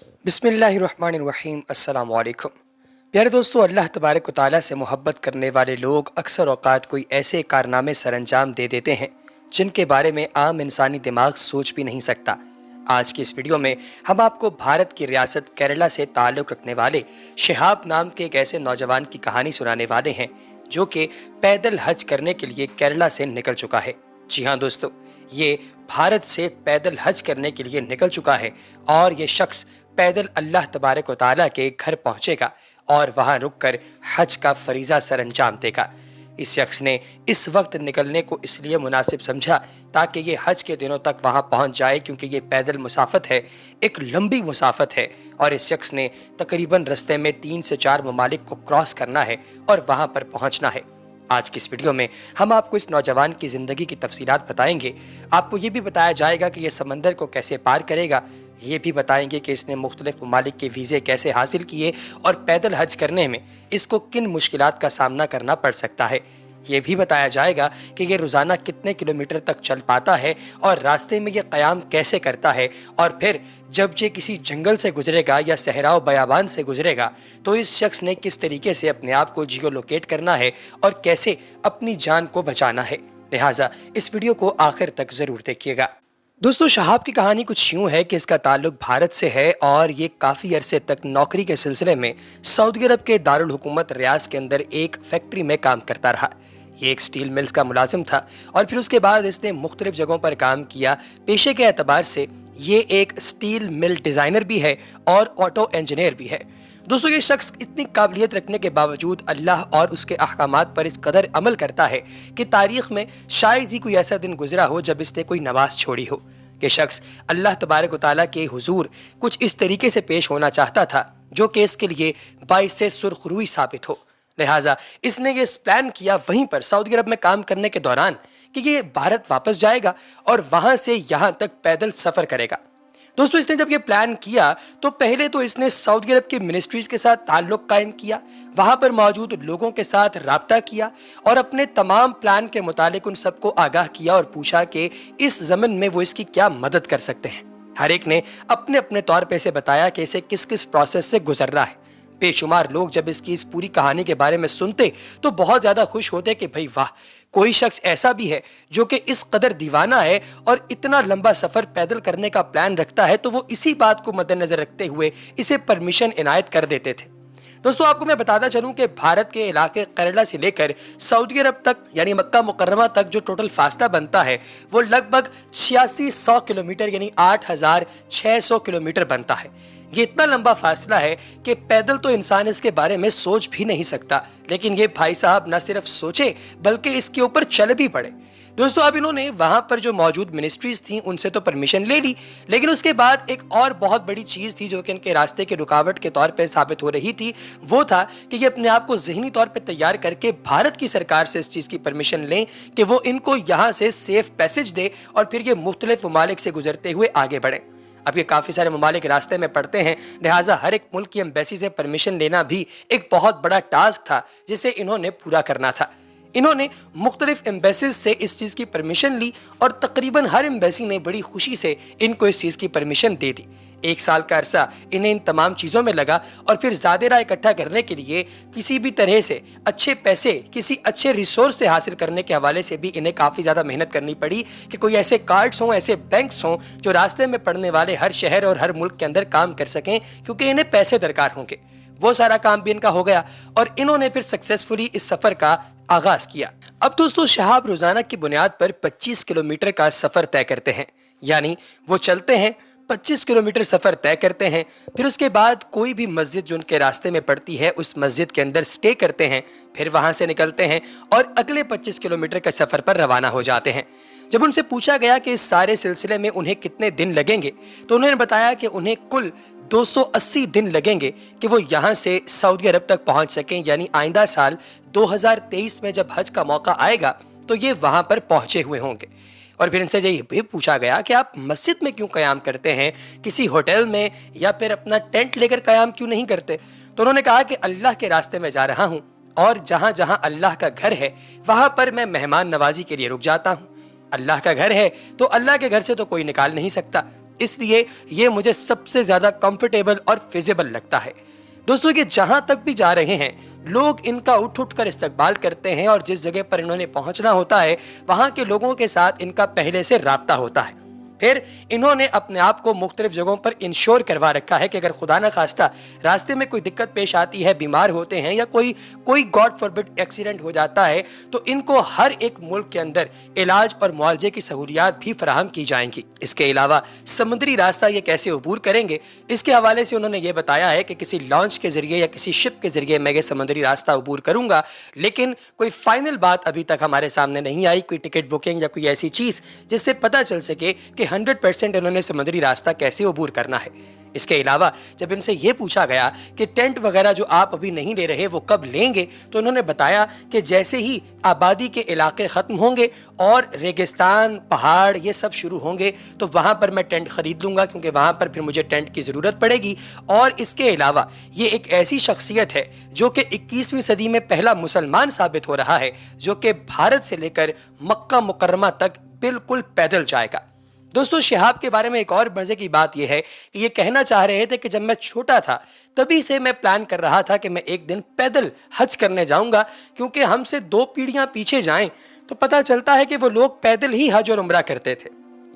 बिस्मिल्लाहिर्रहमानिर्रहीम अस्सलाम वालेकुम। प्यारे दोस्तों, अल्लाह तबारक व तआला से मोहब्बत करने वाले लोग अक्सर औक़ात कोई ऐसे कारनामे सरअंजाम दे देते हैं जिनके बारे में आम इंसानी दिमाग सोच भी नहीं सकता। आज की इस वीडियो में हम आपको भारत की रियासत केरला से ताल्लुक़ रखने वाले शिहाब नाम के एक ऐसे नौजवान की कहानी सुनाने वाले हैं जो कि पैदल हज करने के लिए केरला से निकल चुका है। जी हाँ दोस्तों, ये भारत से पैदल हज करने के लिए निकल चुका है और ये शख्स पैदल अल्लाह तबारक व तआला के घर पहुंचेगा और वहां रुककर हज का फरीज़ा सरअंजाम देगा। इस शख्स ने इस वक्त निकलने को इसलिए मुनासिब समझा ताकि ये हज के दिनों तक वहां पहुंच जाए, क्योंकि ये पैदल मुसाफत है, एक लंबी मुसाफत है और इस शख्स ने तकरीबन रस्ते में 3 से 4 ममालिक को क्रॉस करना है और वहां पर पहुंचना है। आज की इस वीडियो में हम आपको इस नौजवान की ज़िंदगी की तफसीलात बताएंगे। आपको ये भी बताया जाएगा कि ये समंदर को कैसे पार करेगा, ये भी बताएंगे कि इसने मुख्तलिफ ममालिक के वीज़े कैसे हासिल किए और पैदल हज करने में इसको किन मुश्किलात का सामना करना पड़ सकता है। ये भी बताया जाएगा कि ये रोज़ाना कितने किलोमीटर तक चल पाता है और रास्ते में ये क़याम कैसे करता है, और फिर जब ये किसी जंगल से गुजरेगा या सहराव बयाबान से गुजरेगा तो इस शख्स ने किस तरीके से अपने आप को जियो लोकेट करना है और कैसे अपनी जान को बचाना है। लिहाजा इस वीडियो को आखिर तक ज़रूर देखिएगा। दोस्तों, शहाब की कहानी कुछ यूँ है कि इसका ताल्लुक भारत से है और ये काफ़ी अरसे तक नौकरी के सिलसिले में सऊदी अरब के दारुल हुकूमत रियाज के अंदर एक फैक्ट्री में काम करता रहा। ये एक स्टील मिल्स का मुलाजिम था और फिर उसके बाद इसने मुख्तलिफ जगहों पर काम किया। पेशे के एतबार से ये एक स्टील मिल डिज़ाइनर भी है और ऑटो इंजीनियर भी है। दोस्तों, ये शख्स इतनी काबिलियत रखने के बावजूद अल्लाह और उसके अहकामात पर इस कदर अमल करता है कि तारीख़ में शायद ही कोई ऐसा दिन गुजरा हो जब इसने कोई नमाज छोड़ी हो। ये शख्स अल्लाह तबारक व तआला के हुजूर कुछ इस तरीके से पेश होना चाहता था जो कि इसके लिए बाइस सुरखरुई साबित हो। लिहाजा इसने ये प्लान किया वहीं पर सऊदी अरब में काम करने के दौरान कि ये भारत वापस जाएगा और वहां से यहाँ तक पैदल सफ़र करेगा। दोस्तों, इसने जब ये प्लान किया तो पहले तो इसने सऊदी अरब की मिनिस्ट्रीज़ के साथ ताल्लुक़ कायम किया, वहाँ पर मौजूद लोगों के साथ राब्ता किया और अपने तमाम प्लान के मुतालिक उन सबको आगाह किया और पूछा कि इस ज़मन में वो इसकी क्या मदद कर सकते हैं। हर एक ने अपने अपने तौर पर इसे बताया कि इसे किस किस प्रोसेस से गुजरना है। बेशुमार लोग जब इसकी इस पूरी कहानी के बारे में सुनते तो बहुत ज़्यादा खुश होते कि भाई वाह, कोई शख्स ऐसा भी है जो कि इस कदर दीवाना है और इतना लंबा सफ़र पैदल करने का प्लान रखता है। तो वो इसी बात को मद्देनज़र रखते हुए इसे परमिशन इनायत कर देते थे। दोस्तों, आपको मैं बताता चलूं कि भारत के इलाके केरला से लेकर सऊदी अरब तक यानी मक्का मुकर्रमा तक जो टोटल फासला बनता है वो लगभग 8600 किलोमीटर यानी 8600 किलोमीटर बनता है। ये इतना लंबा फासला है कि पैदल तो इंसान इसके बारे में सोच भी नहीं सकता, लेकिन ये भाई साहब न सिर्फ सोचे बल्कि इसके ऊपर चल भी पड़े। दोस्तों, अब इन्होंने वहां पर जो मौजूद मिनिस्ट्रीज थी उनसे तो परमिशन ले ली, लेकिन उसके बाद एक और बहुत बड़ी चीज़ थी जो कि इनके रास्ते की रुकावट के तौर पे साबित हो रही थी। वो था कि ये अपने आप को ज़हनी तौर पे तैयार करके भारत की सरकार से इस चीज़ की परमिशन लें कि वो इनको यहाँ से सेफ पैसेज दे और फिर ये मुख्तलिफ ममालिक से गुजरते हुए आगे बढ़ें। अब ये काफ़ी सारे ममालिक रास्ते में पड़ते हैं, लिहाजा हर एक मुल्क की एम्बेसी से परमिशन लेना भी एक बहुत बड़ा टास्क था जिसे इन्होंने पूरा करना था। इन्होंने मुख्तलिफ एम्बेसीज से इस चीज़ की परमिशन ली और तकरीबन हर एम्बेसी ने बड़ी खुशी से इनको इस चीज़ की परमिशन दे दी। 1 साल का अरसा इन्हें इन तमाम चीज़ों में लगा और फिर ज़ादेरा इकट्ठा करने के लिए किसी भी तरह से अच्छे पैसे किसी अच्छे रिसोर्स से हासिल करने के हवाले से भी इन्हें काफ़ी ज़्यादा मेहनत करनी पड़ी कि कोई ऐसे कार्ड्स हों, ऐसे बैंक्स हों जो रास्ते में पड़ने वाले हर शहर और हर मुल्क के अंदर काम कर सकें, क्योंकि इन्हें पैसे दरकार होंगे। वो सारा काम भी इनका हो गया और इन्होंने फिर सक्सेसफुली इस सफ़र का आगाज किया। अब दोस्तों, शहाब रोज़ाना की बुनियाद पर 25 किलोमीटर का सफ़र तय करते हैं, यानी वो चलते हैं 25 किलोमीटर सफ़र तय करते हैं। फिर उसके बाद कोई भी मस्जिद जो उनके रास्ते में पड़ती है उस मस्जिद के अंदर स्टे करते हैं, फिर वहाँ से निकलते हैं और अगले 25 किलोमीटर के सफ़र पर रवाना हो जाते हैं। जब उनसे पूछा गया कि इस सारे सिलसिले में उन्हें कितने दिन लगेंगे तो उन्होंने बताया कि उन्हें कुल 280 दिन लगेंगे कि वो यहाँ से सऊदी अरब तक पहुँच सकें, यानी आइंदा साल 2023 में जब हज का मौका आएगा तो ये वहाँ पर पहुँचे हुए होंगे। और फिर इनसे ये भी पूछा गया कि आप मस्जिद में क्यों क़याम करते हैं, किसी होटल में या फिर अपना टेंट लेकर क़याम क्यों नहीं करते। तो उन्होंने कहा कि अल्लाह के रास्ते में जा रहा हूँ और जहाँ जहाँ अल्लाह का घर है वहाँ पर मैं मेहमान नवाजी के लिए रुक जाता हूँ। अल्लाह का घर है तो अल्लाह के घर से तो कोई निकाल नहीं सकता, اس لیے یہ مجھے سب سے زیادہ کمفرٹیبل اور فیزیبل لگتا ہے۔ دوستوں یہ جہاں تک بھی جا رہے ہیں لوگ ان کا اٹھ کر استقبال کرتے ہیں، اور جس جگہ پر انہوں نے پہنچنا ہوتا ہے وہاں کے لوگوں کے ساتھ ان کا پہلے سے رابطہ ہوتا ہے۔ پھر انہوں نے اپنے آپ کو مختلف جگہوں پر انشور کروا رکھا ہے کہ اگر خدا نہ خواستہ راستے میں کوئی دقت پیش آتی ہے، بیمار ہوتے ہیں یا کوئی گاڈ فاربڈ ایکسیڈنٹ ہو جاتا ہے، تو ان کو ہر ایک ملک کے اندر علاج اور معالجے کی سہولیات بھی فراہم کی جائیں گی۔ اس کے علاوہ سمندری راستہ یہ کیسے عبور کریں گے، اس کے حوالے سے انہوں نے یہ بتایا ہے کہ کسی لانچ کے ذریعے یا کسی شپ کے ذریعے میں یہ سمندری راستہ عبور کروں گا، لیکن کوئی فائنل بات ابھی تک ہمارے سامنے نہیں آئی، کوئی ٹکٹ بکنگ یا کوئی ایسی چیز جس سے پتہ چل سکے کہ 100% انہوں نے سمندری راستہ کیسے عبور کرنا ہے۔ اس کے علاوہ جب ان سے یہ پوچھا گیا کہ ٹینٹ وغیرہ جو آپ ابھی نہیں لے رہے وہ کب لیں گے، تو انہوں نے بتایا کہ جیسے ہی آبادی کے علاقے ختم ہوں گے اور ریگستان، پہاڑ یہ سب شروع ہوں گے تو وہاں پر میں ٹینٹ خرید لوں گا، کیونکہ وہاں پر پھر مجھے ٹینٹ کی ضرورت پڑے گی۔ اور اس کے علاوہ یہ ایک ایسی شخصیت ہے جو کہ 21ویں صدی میں پہلا مسلمان ثابت ہو رہا ہے جو کہ بھارت سے لے کر مکہ مکرمہ تک بالکل پیدل جائے گا۔ دوستو شہاب کے بارے میں ایک اور مزے کی بات یہ ہے کہ یہ کہنا چاہ رہے تھے کہ جب میں چھوٹا تھا تبھی سے میں پلان کر رہا تھا کہ میں ایک دن پیدل حج کرنے جاؤں گا، کیونکہ ہم سے 2 پیڑھیاں پیچھے جائیں تو پتہ چلتا ہے کہ وہ لوگ پیدل ہی حج اور عمرہ کرتے تھے۔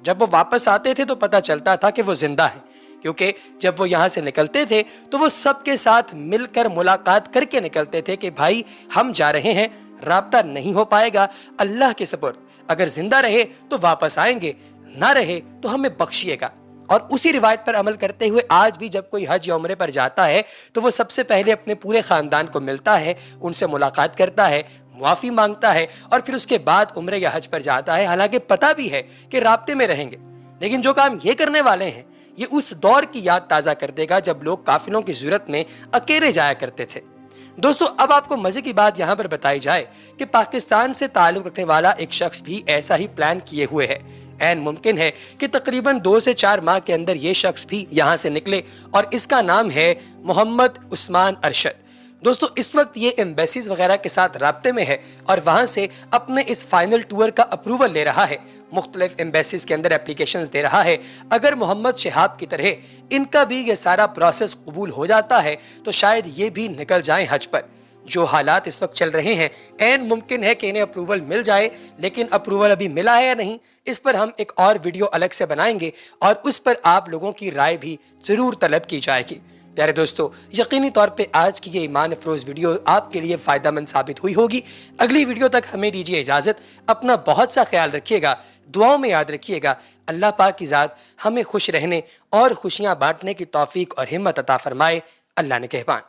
جب وہ واپس آتے تھے تو پتہ چلتا تھا کہ وہ زندہ ہیں، کیونکہ جب وہ یہاں سے نکلتے تھے تو وہ سب کے ساتھ مل کر ملاقات کر کے نکلتے تھے کہ بھائی ہم جا رہے ہیں، رابطہ نہیں ہو پائے گا، اللہ کے سپرد، اگر زندہ رہے تو واپس آئیں گے، نہ رہے تو ہمیں بخشیے گا۔ اور اسی روایت پر عمل کرتے ہوئے آج بھی جب کوئی حج یا عمرے پر جاتا ہے تو وہ سب سے پہلے اپنے پورے خاندان کو ملتا ہے، ان سے ملاقات کرتا ہے، معافی مانگتا ہے، اور پھر اس کے بعد عمرے یا حج پر جاتا ہے، حالانکہ پتہ بھی ہے کہ رابطے میں رہیں گے۔ لیکن جو کام یہ کرنے والے ہیں یہ اس دور کی یاد تازہ کر دے گا جب لوگ قافلوں کی صورت میں اکیلے جایا کرتے تھے۔ دوستو اب آپ کو مزے کی بات یہاں پر بتائی جائے کہ پاکستان سے تعلق رکھنے والا ایک شخص بھی ایسا ہی پلان کیے ہوئے ہے۔ عین ممکن ہے کہ تقریباً 2 سے 4 ماہ کے اندر یہ شخص بھی یہاں سے نکلے، اور اس کا نام ہے محمد عثمان ارشد۔ دوستو اس وقت یہ ایمبیسیز وغیرہ کے ساتھ رابطے میں ہے اور وہاں سے اپنے اس فائنل ٹور کا اپروول لے رہا ہے، مختلف ایمبیسیز کے اندر اپلیکیشنز دے رہا ہے۔ اگر محمد شہاب کی طرح ان کا بھی یہ سارا پروسیس قبول ہو جاتا ہے تو شاید یہ بھی نکل جائیں حج پر۔ جو حالات اس وقت چل رہے ہیں عین ممکن ہے کہ انہیں اپروول مل جائے، لیکن اپروول ابھی ملا ہے یا نہیں اس پر ہم ایک اور ویڈیو الگ سے بنائیں گے، اور اس پر آپ لوگوں کی رائے بھی ضرور طلب کی جائے گی۔ پیارے دوستو یقینی طور پہ آج کی یہ ایمان افروز ویڈیو آپ کے لیے فائدہ مند ثابت ہوئی ہوگی۔ اگلی ویڈیو تک ہمیں دیجیے اجازت، اپنا بہت سا خیال رکھیے گا، دعاؤں میں یاد رکھیے گا۔ اللہ پاک کی ذات ہمیں خوش رہنے اور خوشیاں بانٹنے کی توفیق اور ہمت عطا فرمائے۔ اللہ نگہبان۔